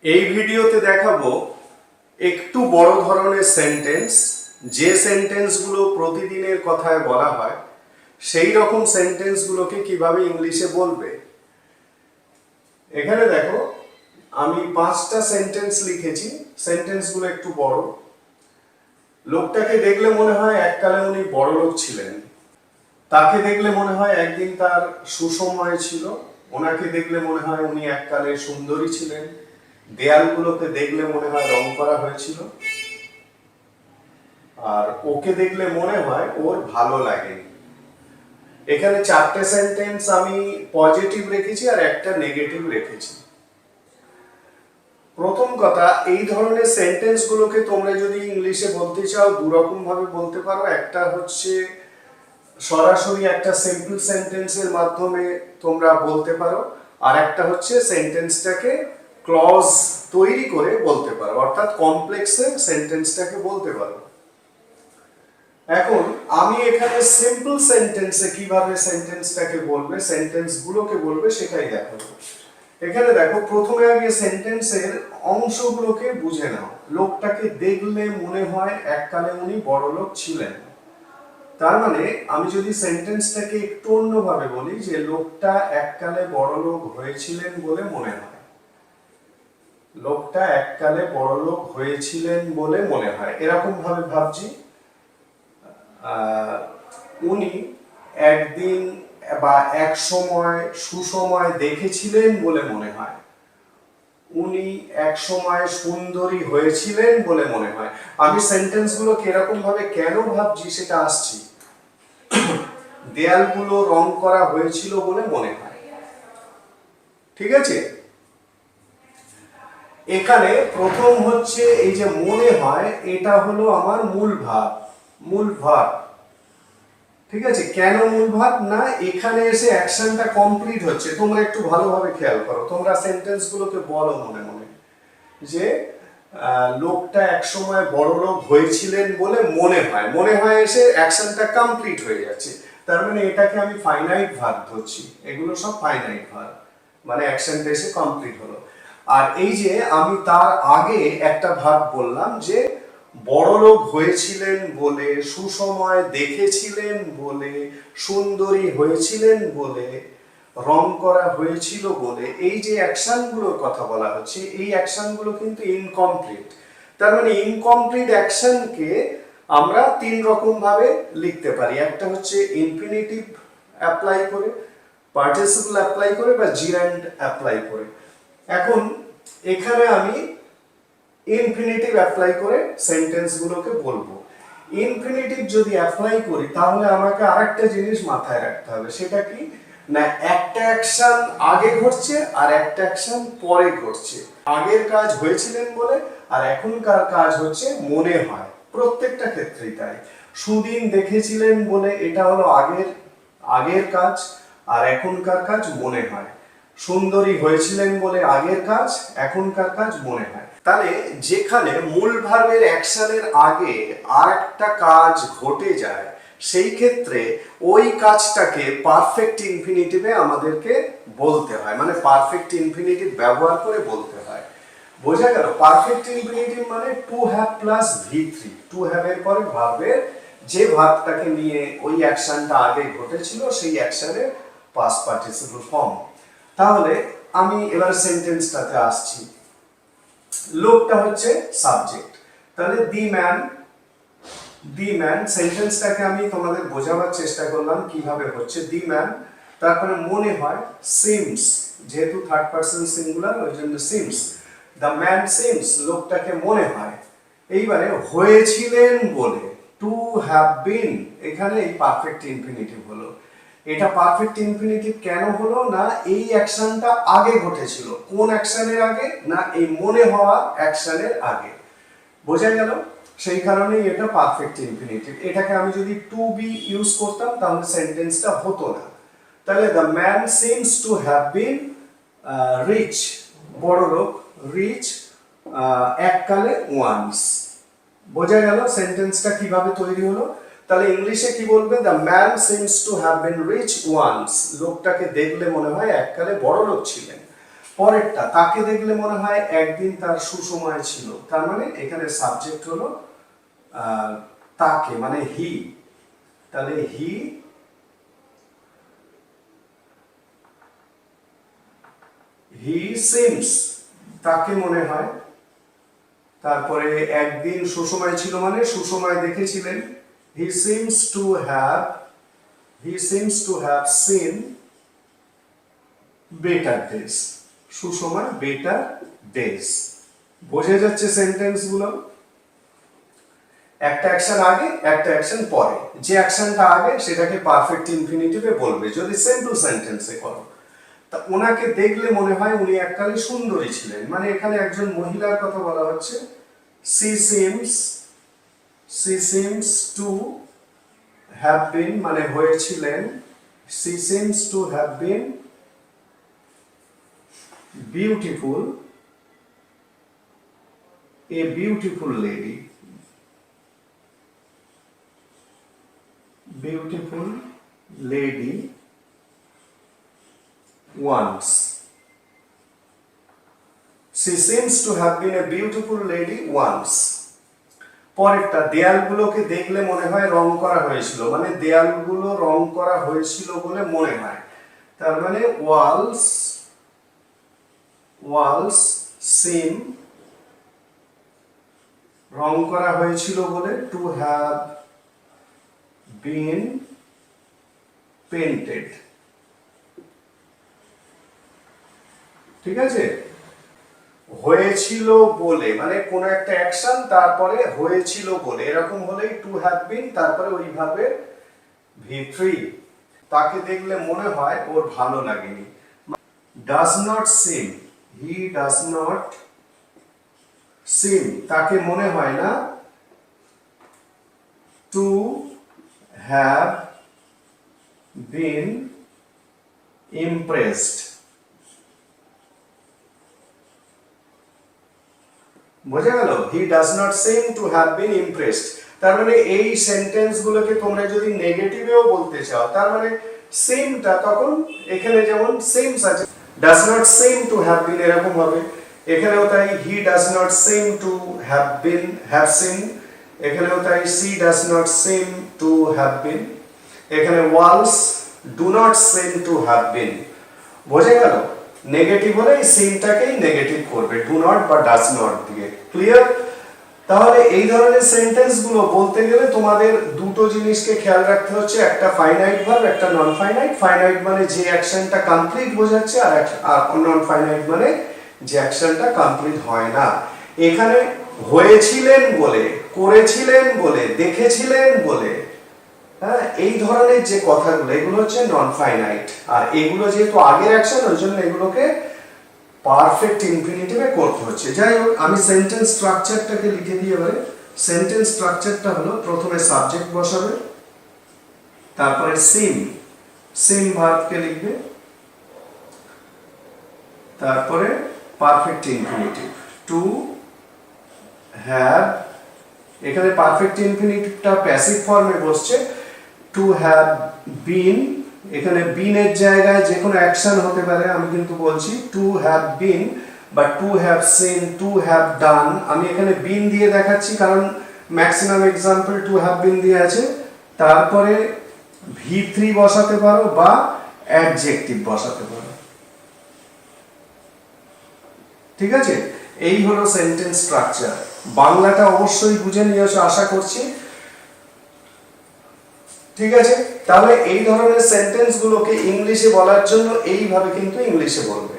এই ভিডিওতে দেখাবো একটু বড় ধরনের সেন্টেন্স, যে সেন্টেন্সগুলো প্রতিদিনের কথায় বলা হয় সেই রকম সেন্টেন্সগুলোকে কিভাবে ইংলিশে বলবে। এখানে দেখো আমি 5টা সেন্টেন্স লিখেছি। সেন্টেন্সগুলো একটু বড়। লোকটাকে দেখলে মনে হয় এককালে উনি বড় লোক ছিলেন। তাকে দেখলে মনে হয় একদিন তার সুসময় ছিল। ওনাকে দেখলে মনে হয় উনি এককালে সুন্দরী ছিলেন। দেয়ালগুলোকে দেখলে মনে হয় রং করা হয়েছিল। আর ওকে দেখলে মনে হয় ওর ভালো লাগেনি। এখানে 4টে সেন্টেন্স আমি পজিটিভ রেখেছি আর একটা নেগেটিভ রেখেছি। প্রথম কথা, এই ধরনের সেন্টেন্সগুলোকে তোমরা যদি ইংলিশে বলতে চাও দু রকম ভাবে বলতে পারো। একটা হচ্ছে সরাসরি একটা সিম্পল সেন্টেন্সের মাধ্যমে তোমরা বলতে পারো, আর একটা হচ্ছে সেন্টেন্সটাকে ক্লজ তৈরি করে বলতে পারো, অর্থাৎ কমপ্লেক্সে সেন্টেন্সটাকে বলতে পারো। এখন আমি এখানে সিম্পল সেন্টেন্সে কিভাবে সেন্টেন্সটাকে বলবে, সেন্টেন্সগুলোকে বলবে সেটাই দেখাবো। এখানে দেখো প্রথমে আগে সেন্টেন্সের অংশগুলোকে বুঝে নাও। লোকটাকে দেখলে মনে হয় এককালে উনি বড় লোক ছিলেন। তার মানে আমি যদি সেন্টেন্সটাকে একটু অন্যভাবে বলি যে লোকটা এককালে বড় লোক হয়েছিলেন বলে মনে হয়। লোকটা এককালে বড় লোক হয়েছিলেন বলে মনে হয়, এরকম ভাবে ভাবছি। উনি একদিন বা এক সময় সুসময় দেখেছিলেন বলে মনে হয়। উনি এক সময় সুন্দরী হয়েছিলেন বলে মনে হয়। আমি সেন্টেন্সগুলো কিরকম ভাবে কেন ভাবছি সেটা আসছি। দেয়ালগুলো রং করা হয়েছিল বলে মনে হয়। ঠিক আছে, এখানে প্রথম হচ্ছে এই যে মনে হয়, এটা হলো আমার মূল ভাব। মূল ভাব, ঠিক আছে। কেন মূল ভাব না, এখানে এসে অ্যাকশনটা কমপ্লিট হচ্ছে। তোমরা একটু ভালোভাবে খেয়াল করো, তোমরা সেন্টেন্সগুলোকে বলো মনে মনে যে লোকটা একসময় বড় লোক হয়েছিলেন বলে মনে হয়। মনে হয় এসে অ্যাকশনটা কমপ্লিট হয়ে যাচ্ছে। তার মানে এটাকে আমি ফাইনাইট ভার্ব ধরছি। এগুলো সব ফাইনাইট ভার্ব, মানে অ্যাকশনটা এসে কমপ্লিট হলো। আর এই যে আমি তার আগে একটা ভার্ব বললাম যে বড়লোক হয়েছিলেন বলে, সুসময় দেখেছিলেন বলে, সুন্দরী হয়েছিলেন বলে, রং করা হয়েছিল বলে, এই যে অ্যাকশনগুলোর কথা বলা হচ্ছে, এই অ্যাকশনগুলো কিন্তু ইনকমপ্লিট। তার মানে ইনকমপ্লিট অ্যাকশনকে আমরা 3 রকম ভাবে লিখতে পারি। একটা হচ্ছে ইনফিনিটিভ অ্যাপ্লাই করে, পার্টিসিপল অ্যাপ্লাই করে, বা জিরান্ড অ্যাপ্লাই করে। এখন এখানে আমি ইনফিনিটিভ অ্যাপ্লাই করে সেন্টেন্সগুলোকে বলবো। ইনফিনিটিভ যদি অ্যাপ্লাই করি তাহলে আমাকে আরেকটা জিনিস মাথায় রাখতে হবে। সেটা কি না, একটা অ্যাকশন আগে ঘটছে আর একটা অ্যাকশন পরে ঘটছে। আগের কাজ হয়েছিলেন বলে, আর এখনকার কাজ হচ্ছে মনে হয়। প্রত্যেকটা ক্ষেত্রেই তাই। সুদিন দেখেছিলেন বলে, এটা হলো আগের কাজ, আর এখনকার কাজ মনে হয়। সুন্দরী হয়েছিলেন বলে আগের কাজ, এখনকার কাজ মনে হয়। তাহলে যেখানে মূল ভার্বের অ্যাকশনের আগে আর একটা কাজ ঘটে যায়, সেই ক্ষেত্রে ওই কাজটাকে পারফেক্ট ইনফিনিটিভে আমাদেরকে বলতে হয়, মানে পারফেক্ট ইনফিনিটিভ ব্যবহার করে বলতে হয়। বোঝা গেল? পারফেক্ট ইনফিনিটিভ মানে to have plus V3। To have এর পরে ভার্বের যে ভার্বটাকে নিয়ে ওই অ্যাকশনটা আগে ঘটেছিল সেই অ্যাকশনের পাস্ট পার্টিসিপল ফর্ম। তাহলে আমি এবার সেন্টেন্সটাতে আসছি। লোকটা হচ্ছে সাবজেক্ট। তাহলে দি ম্যান সেন্টেন্সটাকে আমি তোমাদের বোঝাবার চেষ্টা করলাম কিভাবে হচ্ছে। দি ম্যান, তারপরে মনে হয় সিমস, যেহেতু থার্ড পারসন সিঙ্গুলার ওই জন্য সিমস। দ্য ম্যান সিমস, লোকটাকে মনে হয়। এইবারে হয়েছিলেন বলে, টু হ্যাভ বিন, এখানে এই পারফেক্ট ইনফিনিটিভ হলো। এটা পারফেক্ট ইনফিনিটিভ কেন হলো না, এই অ্যাকশনটা আগে ঘটেছিল। কোন অ্যাকশনের আগে না, এই মনে হওয়া অ্যাকশনের আগে। বোঝা গেল? সেই কারণেই এটা পারফেক্ট ইনফিনিটিভ। এটাকে আমি যদি টু বি ইউজ করতাম তাহলে সেন্টেন্সটা হতো না। তাহলে the man seems to have been rich, বড় লোক, রিচ এককালে ওয়ান্স। বোঝা গেল সেন্টেন্সটা কিভাবে তৈরি হলো? তাহলে ইংলিশে কি বলবে? The man seems to have been rich once, লোকটাকে দেখলে মনে হয় এককালে বড় লোক ছিলেন। পরেরটা, তাকে দেখলে মনে হয় একদিন তার সুসময় ছিল, তার মানে এখানে সাবজেক্ট হলো তাকে, মানে হি। তাহলে হি সিমস, তাকে মনে হয়। তারপরে একদিন সুসময় ছিল মানে সুসময় দেখেছিলেন, he seems to have seen better days, সুসময় বেটার ডেজ। বোঝা যাচ্ছে সেন্টেন্স গুলো? একটা অ্যাকশন আগে, একটা অ্যাকশন পরে, যে অ্যাকশনটা আগে সেটাকে পারফেক্ট ইনফিনিটিভে বলবে যদি সেম টু সেন্টেন্সে করো। তা ওনাকে দেখলে মনে হয় উনি এককালে সুন্দরী ছিলেন, মানে এখানে একজন মহিলার কথা বলা হচ্ছে। she seems to have been, মানে হয়েছিলেন, she seems to have been beautiful, a beautiful lady once. She seems to have been a beautiful lady once. পরেরটা, দেয়ালগুলোকে দেখলে মনে হয় রং করা হয়েছিল, মানে দেয়ালগুলো রং করা হয়েছিল বলে মনে হয়, তার মানে ওয়ালস সিম, রং করা হয়েছিল বলে, টু হ্যাভ বিন পেন্টেড। ঠিক আছে? হয়েছিল বলে মানে কোন একটা অ্যাকশন তারপরে হয়েছিল বলে, এরকম হলেই টু হ্যাভ বিন, তারপরে ওইভাবে V3। তাকে দেখলে মনে হয় ওর ভালো লাগেনি, does not seem, he does not seem, তাকে মনে হয় না, to have been impressed। বোঝা গেল? he does not seem to have been impressed। তার মানে এই সেন্টেন্স গুলোকে তোমরা যদি নেগেটিভেও বলতে চাও, তার মানে সেমটা তখন এখানে যেমন সেমস আছে, does not seem to have been এরকম হবে, এখানেও তাই he does not seem to have seen, এখানেও তাই she does not seem to have been, এখানে walls do not seem to have been। বোঝা গেল? নেগেটিভ হলে এই সিমটাকেই নেগেটিভ করবে, ডু নট বা ডাজ নট দিয়ে। ক্লিয়ার? তাহলে এই ধরনের সেন্টেন্স গুলো বলতে গেলে তোমাদের দুটো জিনিসকে খেয়াল রাখতে হচ্ছে, একটা ফাইনাইট ভার্ব, একটা নন ফাইনাইট। ফাইনাইট মানে যে অ্যাকশনটা কমপ্লিট বোঝাচ্ছে, আর নন ফাইনাইট মানে যে অ্যাকশনটা কমপ্লিট হয় না। এখানে হয়েছিলেন বলে, করেছিলেন বলে, দেখেছিলেন বলে, হ্যাঁ, এই ধরনের যে কথাগুলো এগুলো হচ্ছে নন ফাইনাইট, আর এগুলো যেহেতু আগের অ্যাকশন ওই জন্য এগুলোকে পারফেক্ট ইনফিনিটিভে করতে হচ্ছে। যাই হোক, আমি সেন্টেন্স স্ট্রাকচারটাকে লিখে দিই এবারে। সেন্টেন্স স্ট্রাকচারটা হলো, প্রথমে সাবজেক্ট বসাবে, তারপরে সিম ভার্বকে লিখবে, তারপরে পারফেক্ট ইনফিনিটিভ, টু হ্যাভ, এখানে পারফেক্ট ইনফিনিটিভটা প্যাসিভ ফর্মে বসছে, টু হ্যাভ বিন, এখানে বিনের জায়গায় যে কোনো অ্যাকশন হতে পারে, আমি কিন্তু বলছি টু হ্যাভ বিন বা two have scene, to have done. আমি এখানে বিন দিয়ে দেখাচ্ছি কারণ ম্যাক্সিমাম এক্সাম্পল টু হ্যাভ বিন দিয়ে আছে। তারপরে V3 বসাতে পারো বা অ্যাডজেক্টিভ বসাতে পারো। ঠিক আছে? এই হলো সেন্টেন্স স্ট্রাকচার। বাংলাটা অবশ্যই বুঝে নিয়েছো আশা করছি। ঠিক আছে? তাহলে এই ধরনের সেন্টেন্স গুলোকে ইংলিশে বলার জন্য এইভাবে কিন্তু ইংলিশে বলবে।